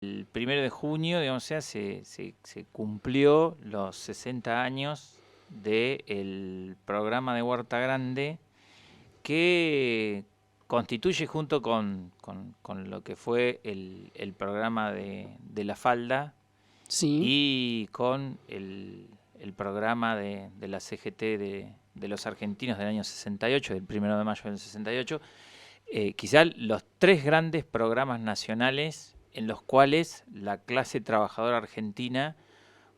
El 1 de junio, digamos, se cumplió los 60 años del programa de Huerta Grande, que constituye junto con lo que fue el programa de la Falda Sí, y con el programa de la CGT de los argentinos del año 68, del 1 de mayo del 68, quizá los tres grandes programas nacionales en los cuales la clase trabajadora argentina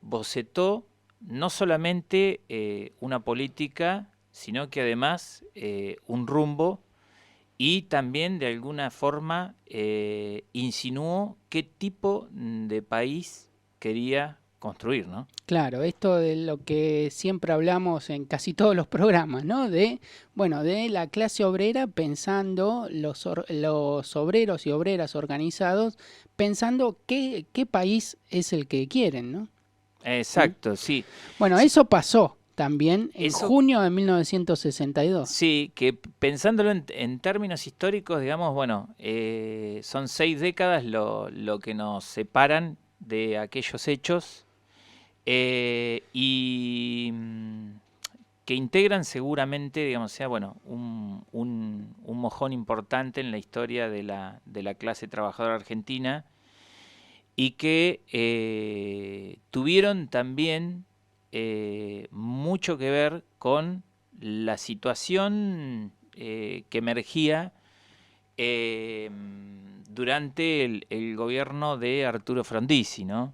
bocetó no solamente una política, sino que además un rumbo, y también de alguna forma insinuó qué tipo de país quería construir, ¿no? claro, esto de lo que siempre hablamos en casi todos los programas, ¿no? Bueno, de la clase obrera pensando los obreros y obreras organizados, pensando qué país es el que quieren, ¿no? ¿Mm? Exacto, sí. Bueno, Sí, eso pasó también en eso junio de 1962. sí, que pensándolo en términos históricos, digamos, bueno, son 6 décadas lo que nos separan de aquellos hechos, y que integran seguramente, digamos, sea, bueno, un mojón importante en la historia de la clase trabajadora argentina, y que tuvieron también mucho que ver con la situación que emergía eh, durante el gobierno de Arturo Frondizi, ¿no?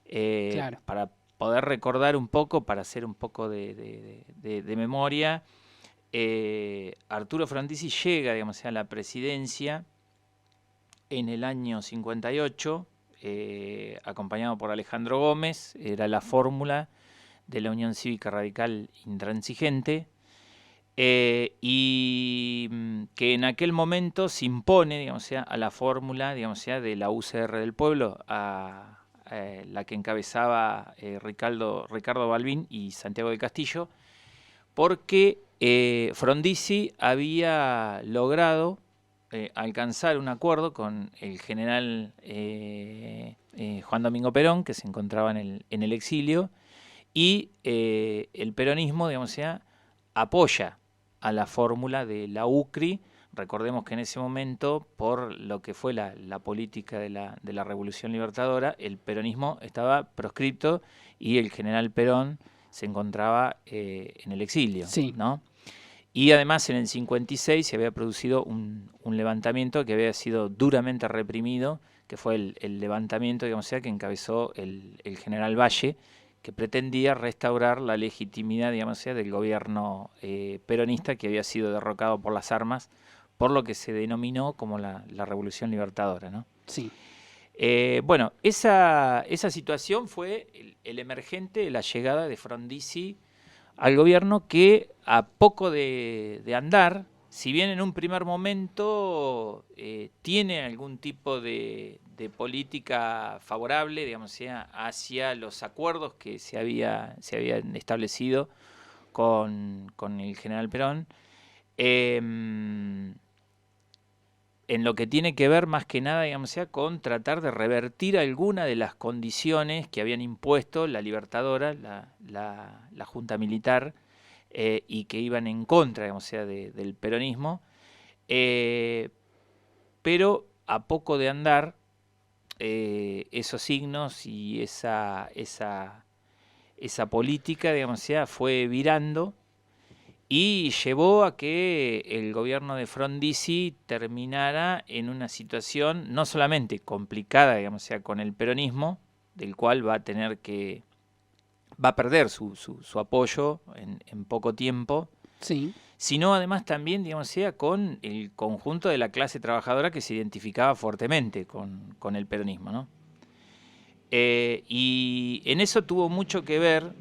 Claro, Para poder recordar un poco, para hacer un poco de memoria, Arturo Frondizi llega, digamos, a la presidencia en el año 58, acompañado por Alejandro Gómez. Era la fórmula de la Unión Cívica Radical Intransigente, y que en aquel momento se impone, digamos, a la fórmula, digamos, de la UCR del Pueblo, a la que encabezaba Ricardo Balbín y Santiago del Castillo, porque Frondizi había logrado alcanzar un acuerdo con el general Juan Domingo Perón, que se encontraba en el exilio, y el peronismo, digamos, apoya a la fórmula de la UCRI. Recordemos que en ese momento, por lo que fue la política de la Revolución Libertadora, el peronismo estaba proscripto y el general Perón se encontraba en el exilio, sí. ¿no? Y además en el 56 se había producido un levantamiento que había sido duramente reprimido, que fue el levantamiento, digamos, que encabezó el general Valle, que pretendía restaurar la legitimidad, digamos, del gobierno peronista, que había sido derrocado por las armas, por lo que se denominó como la Revolución Libertadora, ¿no? Sí, Bueno, esa situación fue el emergente de la llegada de Frondizi al gobierno, que a poco de andar, si bien en un primer momento tiene algún tipo de política favorable, digamos, hacia los acuerdos que se habían establecido con el general Perón, eh, en lo que tiene que ver más que nada, digamos, con tratar de revertir alguna de las condiciones que habían impuesto la Libertadora, la Junta Militar, y que iban en contra, digamos, del peronismo, eh, pero a poco de andar, esos signos y esa política, digamos, fue virando y llevó a que el gobierno de Frondizi terminara en una situación no solamente complicada, digamos, con el peronismo, del cual va a perder su apoyo en poco tiempo, sí. sino además también, digamos, con el conjunto de la clase trabajadora, que se identificaba fuertemente con el peronismo, ¿no? Y en eso tuvo mucho que ver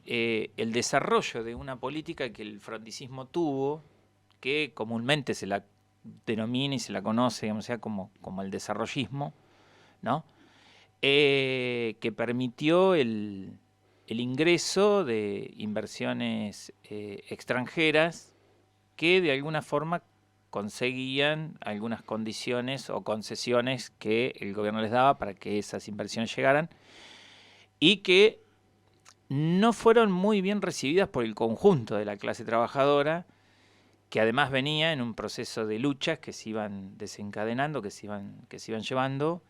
el desarrollo de una política que el frondicismo tuvo, que comúnmente se la denomina y se la conoce, digamos, como el desarrollismo, ¿no? Que permitió el ingreso de inversiones extranjeras, que de alguna forma conseguían algunas condiciones o concesiones que el gobierno les daba para que esas inversiones llegaran y que no fueron muy bien recibidas por el conjunto de la clase trabajadora, que además venía en un proceso de luchas que se iban desencadenando, que se iban llevando,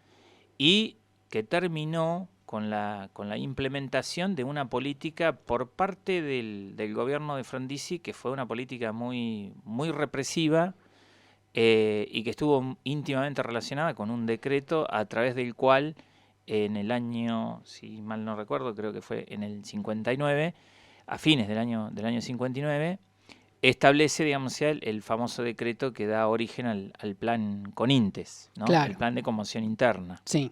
y que terminó con la implementación de una política por parte del gobierno de Frondizi, que fue una política muy, muy represiva, y que estuvo íntimamente relacionada con un decreto a través del cual en el año, si mal no recuerdo, creo que fue en el 59, a fines del año 59, establece, digamos, el famoso decreto que da origen al plan Conintes, ¿no? Claro. El plan de conmoción interna. Sí.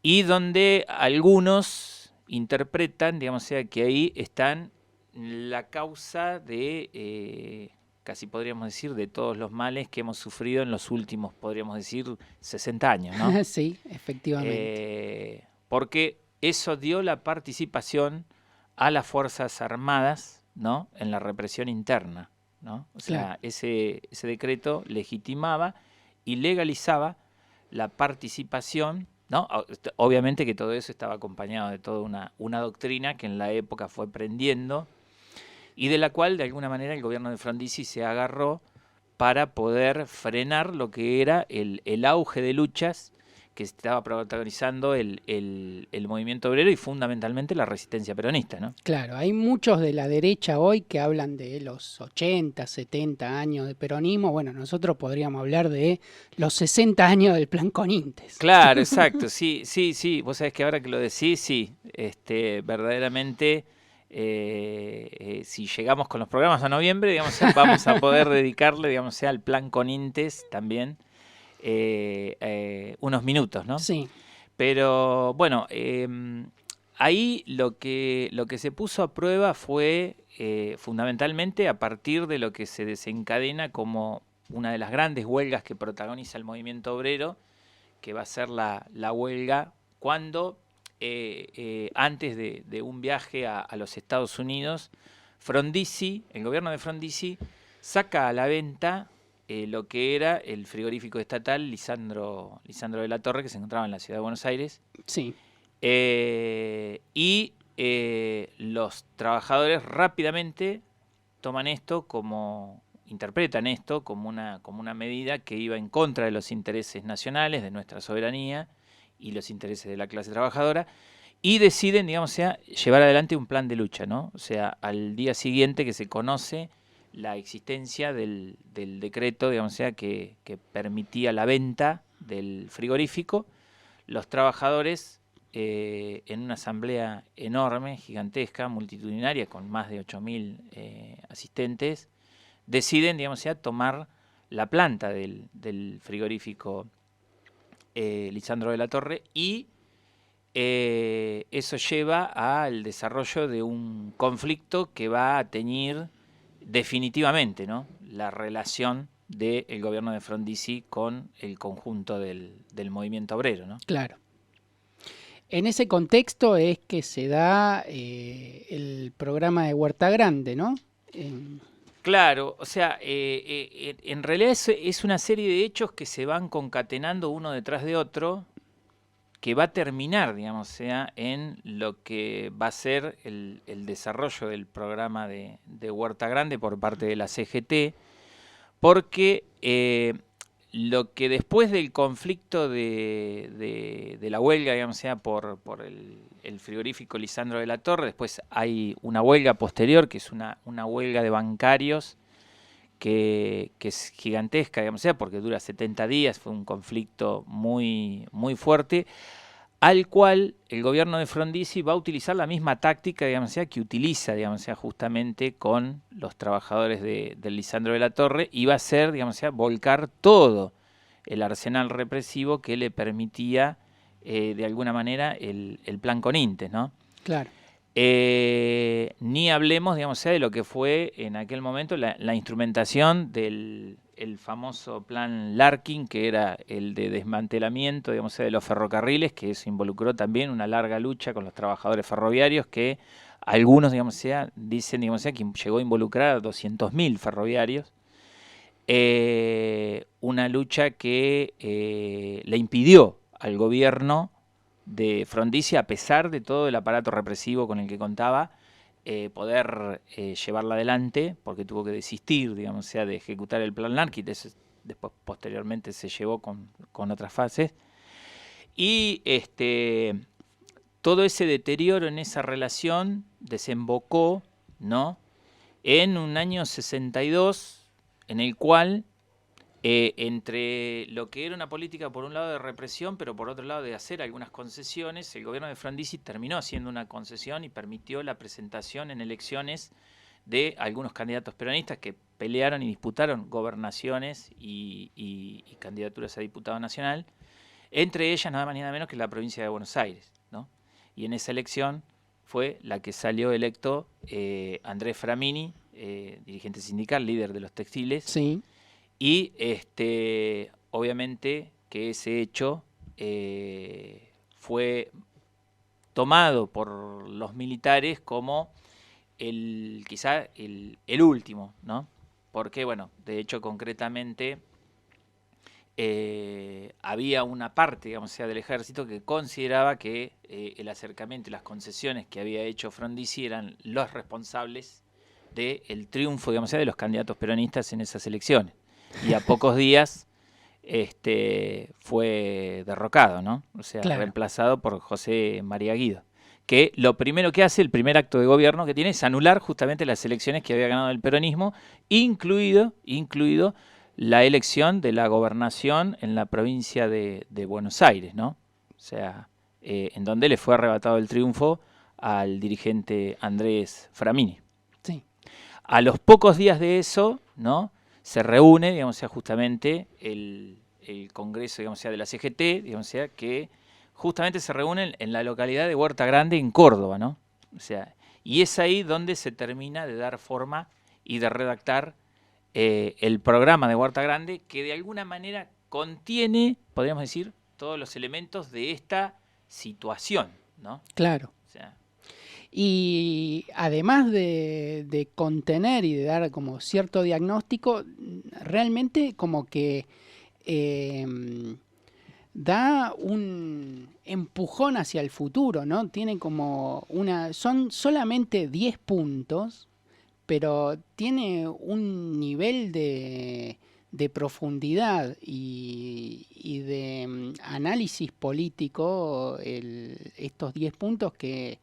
Y donde algunos interpretan, digamos, que ahí están la causa de, casi podríamos decir, de todos los males que hemos sufrido en los últimos, podríamos decir, 60 años, ¿no? Sí, efectivamente. Porque eso dio la participación a las Fuerzas Armadas, ¿no? En la represión interna, ¿no? O sea, Claro. ese decreto legitimaba y legalizaba la participación, ¿no? Obviamente que todo eso estaba acompañado de toda una doctrina que en la época fue prendiendo y de la cual de alguna manera el gobierno de Frondizi se agarró para poder frenar lo que era el auge de luchas que estaba protagonizando el movimiento obrero y fundamentalmente la resistencia peronista, ¿no? Claro, hay muchos de la derecha hoy que hablan de los 80, 70 años de peronismo. Bueno, nosotros podríamos hablar de los 60 años del plan Conintes. Claro, exacto, sí. Vos sabés que ahora que lo decís, sí, verdaderamente, si llegamos con los programas a noviembre, digamos, vamos a poder dedicarle, digamos, al plan Conintes también unos minutos, ¿no? Sí. Pero bueno, ahí lo que se puso a prueba fue fundamentalmente a partir de lo que se desencadena como una de las grandes huelgas que protagoniza el movimiento obrero, que va a ser la huelga cuando antes de un viaje a los Estados Unidos, Frondizi, el gobierno de Frondizi, saca a la venta lo que era el frigorífico estatal Lisandro de la Torre, que se encontraba en la ciudad de Buenos Aires. Sí. Y los trabajadores rápidamente interpretan esto como una medida que iba en contra de los intereses nacionales, de nuestra soberanía y los intereses de la clase trabajadora, y deciden, digamos, llevar adelante un plan de lucha, ¿no? O sea, al día siguiente que se conoce la existencia del decreto, digamos, que permitía la venta del frigorífico, los trabajadores, en una asamblea enorme, gigantesca, multitudinaria, con más de 8.000 asistentes, deciden, digamos, tomar la planta del frigorífico Lisandro de la Torre, y eso lleva al desarrollo de un conflicto que va a teñir definitivamente, ¿no?, la relación del gobierno de Frondizi con el conjunto del movimiento obrero, ¿no? Claro. En ese contexto es que se da el programa de Huerta Grande, ¿no? Claro, o sea, en realidad es una serie de hechos que se van concatenando uno detrás de otro, que va a terminar, digamos, en lo que va a ser el desarrollo del programa de Huerta Grande por parte de la CGT, porque lo que después del conflicto de la huelga, digamos, por el frigorífico Lisandro de la Torre, después hay una huelga posterior, que es una huelga de bancarios, que es gigantesca, digamos, porque dura 70 días, fue un conflicto muy, muy fuerte, al cual el gobierno de Frondizi va a utilizar la misma táctica, digamos, que utiliza, digamos, justamente con los trabajadores del Lisandro de la Torre, y va a ser, digamos, volcar todo el arsenal represivo que le permitía, de alguna manera, el plan Conintes, ¿no? Claro. Ni hablemos, digamos, de lo que fue en aquel momento la instrumentación del famoso plan Larkin, que era el de desmantelamiento, digamos, de los ferrocarriles, que eso involucró también una larga lucha con los trabajadores ferroviarios, que algunos, digamos, dicen, digamos, que llegó a involucrar a 200.000 ferroviarios. una lucha que le impidió al gobierno de Frondizi, a pesar de todo el aparato represivo con el que contaba, poder llevarla adelante, porque tuvo que desistir, digamos, o sea, de ejecutar el plan Larkin. Después, posteriormente, se llevó con otras fases. Y todo ese deterioro en esa relación desembocó, ¿no?, en un año 62, en el cual, entre lo que era una política por un lado de represión, pero por otro lado de hacer algunas concesiones, el gobierno de Frondizi terminó haciendo una concesión y permitió la presentación en elecciones de algunos candidatos peronistas que pelearon y disputaron gobernaciones y candidaturas a diputado nacional, entre ellas nada más ni nada menos que la provincia de Buenos Aires, ¿no? Y en esa elección fue la que salió electo Andrés Framini, dirigente sindical, líder de los textiles. Sí. Y obviamente que ese hecho fue tomado por los militares como quizá el último, ¿no? Porque, bueno, de hecho, concretamente, había una parte, digamos, sea, del ejército que consideraba que el acercamiento y las concesiones que había hecho Frondizi eran los responsables del triunfo, digamos, sea, de los candidatos peronistas en esas elecciones. Y a pocos días fue derrocado, ¿no? O sea, Claro. reemplazado por José María Guido, que lo primero que hace, el primer acto de gobierno que tiene, es anular justamente las elecciones que había ganado el peronismo, incluido la elección de la gobernación en la provincia de Buenos Aires, ¿no? O sea, en donde le fue arrebatado el triunfo al dirigente Andrés Framini. Sí. A los pocos días de eso, ¿no?, se reúne, digamos, sea, justamente el Congreso, digamos, sea, de la CGT, digamos, sea, que justamente se reúne en la localidad de Huerta Grande, en Córdoba, ¿no? O sea, y es ahí donde se termina de dar forma y de redactar el programa de Huerta Grande, que de alguna manera contiene, podríamos decir, todos los elementos de esta situación, ¿no? Claro. O sea, y además de contener y de dar como cierto diagnóstico, realmente como que da un empujón hacia el futuro, ¿no? Tiene como son solamente 10 puntos, pero tiene un nivel de profundidad y de análisis político, estos 10 puntos que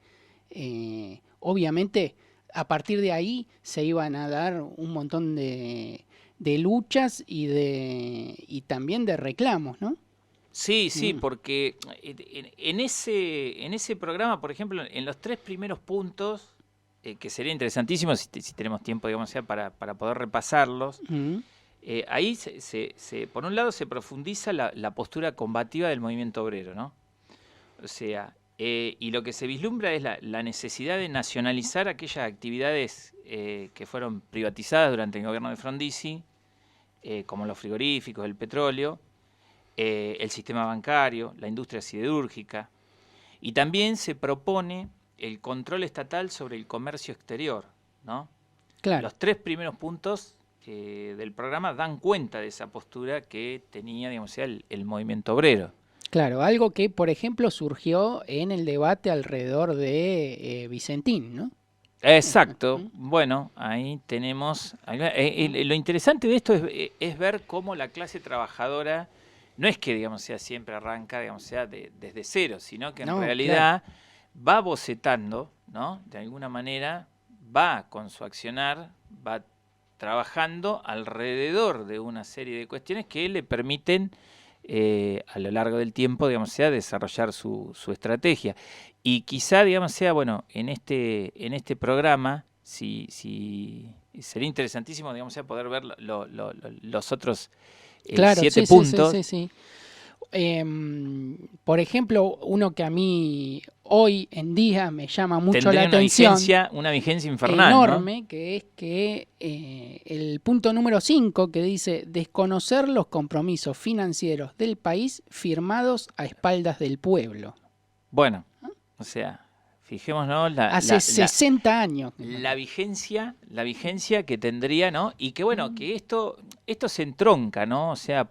obviamente a partir de ahí se iban a dar un montón de luchas y también de reclamos, ¿no? sí, porque en ese programa, por ejemplo, en los 3 primeros puntos, que sería interesantísimo si tenemos tiempo, digamos, para poder repasarlos, ahí por un lado se profundiza la postura combativa del movimiento obrero, ¿no? O sea, y lo que se vislumbra es la necesidad de nacionalizar aquellas actividades que fueron privatizadas durante el gobierno de Frondizi, como los frigoríficos, el petróleo, el sistema bancario, la industria siderúrgica, y también se propone el control estatal sobre el comercio exterior, ¿no? Claro. Los 3 primeros puntos del programa dan cuenta de esa postura que tenía, digamos, el movimiento obrero. Claro, algo que, por ejemplo, surgió en el debate alrededor de Vicentín, ¿no? Exacto. Bueno, ahí tenemos... lo interesante de esto es ver cómo la clase trabajadora no es que, digamos, sea siempre arranca, digamos, sea desde cero, sino que en realidad va bocetando, ¿no? De alguna manera va con su accionar, va trabajando alrededor de una serie de cuestiones que le permiten a lo largo del tiempo, digamos, sea desarrollar su estrategia. Y quizá, digamos, sea, bueno, en este programa, si sería interesantísimo, digamos, sea poder ver los otros 7 puntos. Sí. Por ejemplo, uno que a mí hoy en día me llama mucho la atención, una vigencia infernal, enorme, ¿no? que es que el punto número 5, que dice desconocer los compromisos financieros del país firmados a espaldas del pueblo. Bueno, o sea, Fijémonos Hace 60 años. la vigencia que tendría, ¿no? Y que bueno, que esto se entronca, ¿no? O sea,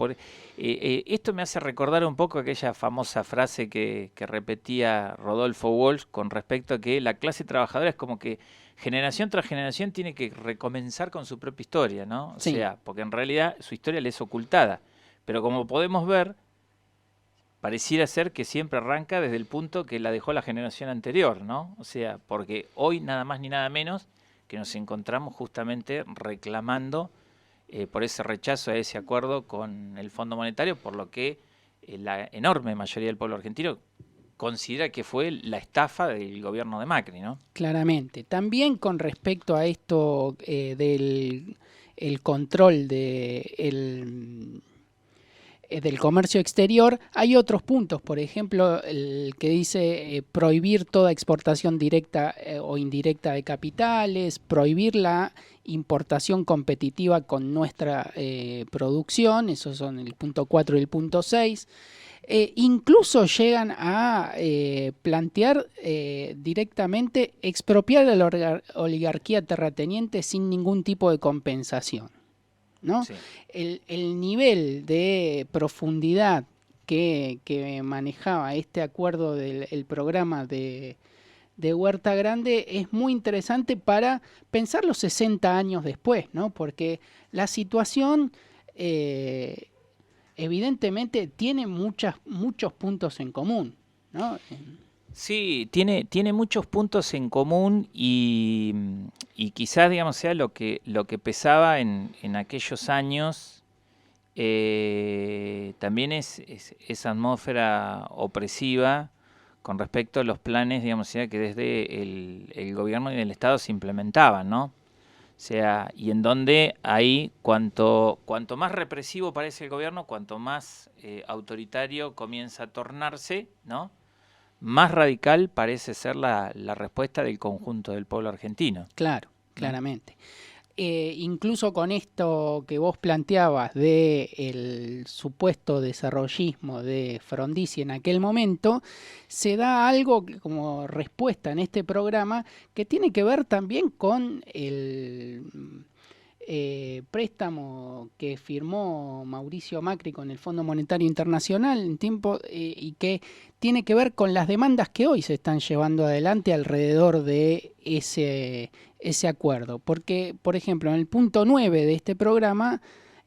esto me hace recordar un poco aquella famosa frase que repetía Rodolfo Walsh con respecto a que la clase trabajadora es como que generación tras generación tiene que recomenzar con su propia historia, ¿no? O Sí, sea, porque en realidad su historia le es ocultada. Pero como podemos ver, pareciera ser que siempre arranca desde el punto que la dejó la generación anterior, ¿no? O sea, porque hoy nada más ni nada menos que nos encontramos justamente reclamando por ese rechazo a ese acuerdo con el Fondo Monetario, por lo que la enorme mayoría del pueblo argentino considera que fue la estafa del gobierno de Macri, ¿no? claramente. También con respecto a esto del el control del comercio exterior, hay otros puntos, por ejemplo, el que dice prohibir toda exportación directa o indirecta de capitales, prohibir la importación competitiva con nuestra producción, esos son el punto 4 y el punto 6. Incluso llegan a plantear directamente expropiar a la oligarquía terrateniente sin ningún tipo de compensación, ¿no? Sí. El nivel de profundidad que manejaba este acuerdo del programa de Huerta Grande es muy interesante para pensar los 60 años después, ¿no? Porque la situación evidentemente tiene muchos puntos en común, ¿no? Sí, tiene muchos puntos en común y quizás, digamos, sea lo que pesaba en aquellos años, también es esa atmósfera opresiva con respecto a los planes, digamos, sea que desde el gobierno y el Estado se implementaban, ¿no? O sea, y en donde ahí cuanto más represivo parece el gobierno, cuanto más autoritario comienza a tornarse, ¿no? Más radical parece ser la respuesta del conjunto del pueblo argentino, Claro, ¿no? claramente. Incluso con esto que vos planteabas de el supuesto desarrollismo de Frondizi en aquel momento, se da algo como respuesta en este programa que tiene que ver también con el préstamo que firmó Mauricio Macri con el Fondo Monetario Internacional en tiempo y que tiene que ver con las demandas que hoy se están llevando adelante alrededor de ese acuerdo. Porque, por ejemplo, en el punto 9 de este programa,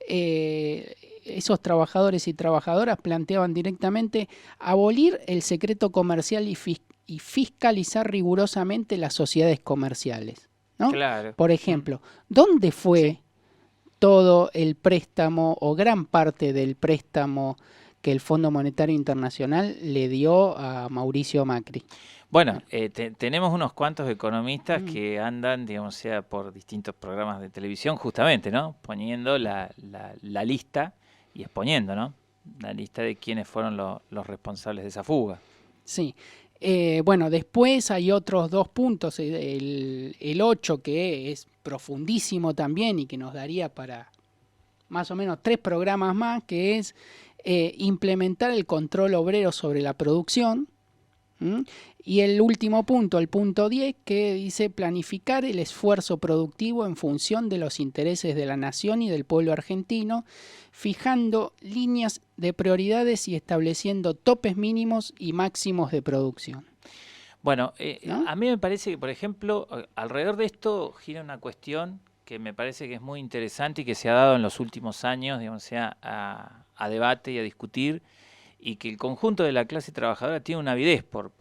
esos trabajadores y trabajadoras planteaban directamente abolir el secreto comercial y fiscalizar rigurosamente las sociedades comerciales, ¿no? Claro. Por ejemplo, ¿dónde fue Sí. todo el préstamo o gran parte del préstamo que el Fondo Monetario Internacional le dio a Mauricio Macri? Bueno, tenemos unos cuantos economistas Mm, que andan, digamos, sea por distintos programas de televisión, justamente, ¿no? Poniendo la lista y exponiendo, ¿no? La lista de quiénes fueron los responsables de esa fuga. sí. Bueno, después hay otros dos puntos, el 8 que es profundísimo también y que nos daría para más o menos 3 programas más, que es implementar el control obrero sobre la producción. ¿Mm? Y el último punto, el punto 10, que dice planificar el esfuerzo productivo en función de los intereses de la nación y del pueblo argentino, fijando líneas de prioridades y estableciendo topes mínimos y máximos de producción. Bueno, ¿No? a mí me parece que, por ejemplo, alrededor de esto gira una cuestión que me parece que es muy interesante y que se ha dado en los últimos años, digamos, sea a debate y a discutir, y que el conjunto de la clase trabajadora tiene una avidez por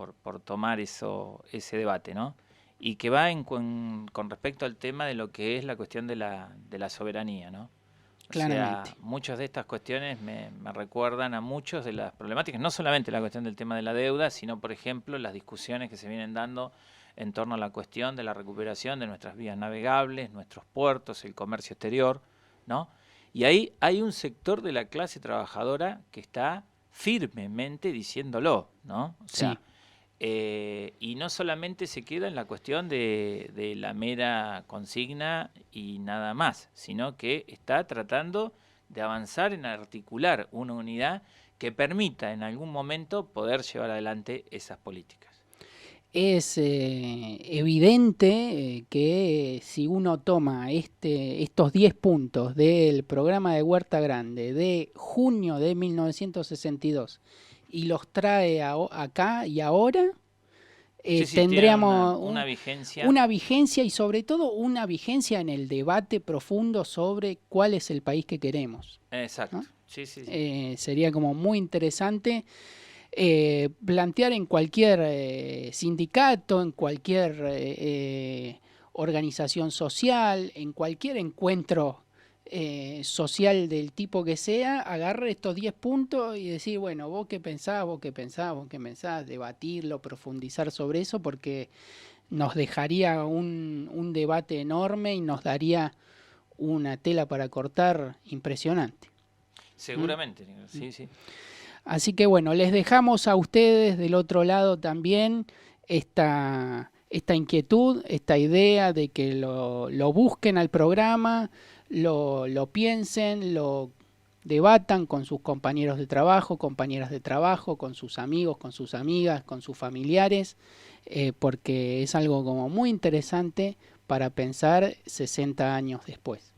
tomar ese debate, ¿no? Y que va con respecto al tema de lo que es la cuestión de la soberanía, ¿no? O Claramente. sea, muchas de estas cuestiones me recuerdan a muchas de las problemáticas, no solamente la cuestión del tema de la deuda, sino, por ejemplo, las discusiones que se vienen dando en torno a la cuestión de la recuperación de nuestras vías navegables, nuestros puertos, el comercio exterior, ¿no? Y ahí hay un sector de la clase trabajadora que está firmemente diciéndolo, ¿no? O Sí, sea, y no solamente se queda en la cuestión de la mera consigna y nada más, sino que está tratando de avanzar en articular una unidad que permita en algún momento poder llevar adelante esas políticas. es evidente que si uno toma estos 10 puntos del programa de Huerta Grande de junio de 1962 y los trae acá y ahora, Sí, sí, tienen tendríamos una vigencia. una vigencia y sobre todo una vigencia en el debate profundo sobre cuál es el país que queremos, Exacto. ¿no? Sí, sí, sí. Sería como muy interesante plantear en cualquier sindicato, en cualquier organización social, en cualquier encuentro social del tipo que sea, agarrar estos 10 puntos y decir, bueno, vos qué pensás, vos qué pensás, vos qué pensás, debatirlo, profundizar sobre eso, porque nos dejaría un debate enorme y nos daría una tela para cortar impresionante. ¿Mm? Seguramente, sí, sí. Así que bueno, les dejamos a ustedes del otro lado también esta inquietud, esta idea de que lo busquen al programa, lo piensen, lo debatan con sus compañeros de trabajo, compañeras de trabajo, con sus amigos, con sus amigas, con sus familiares, porque es algo como muy interesante para pensar 60 años después.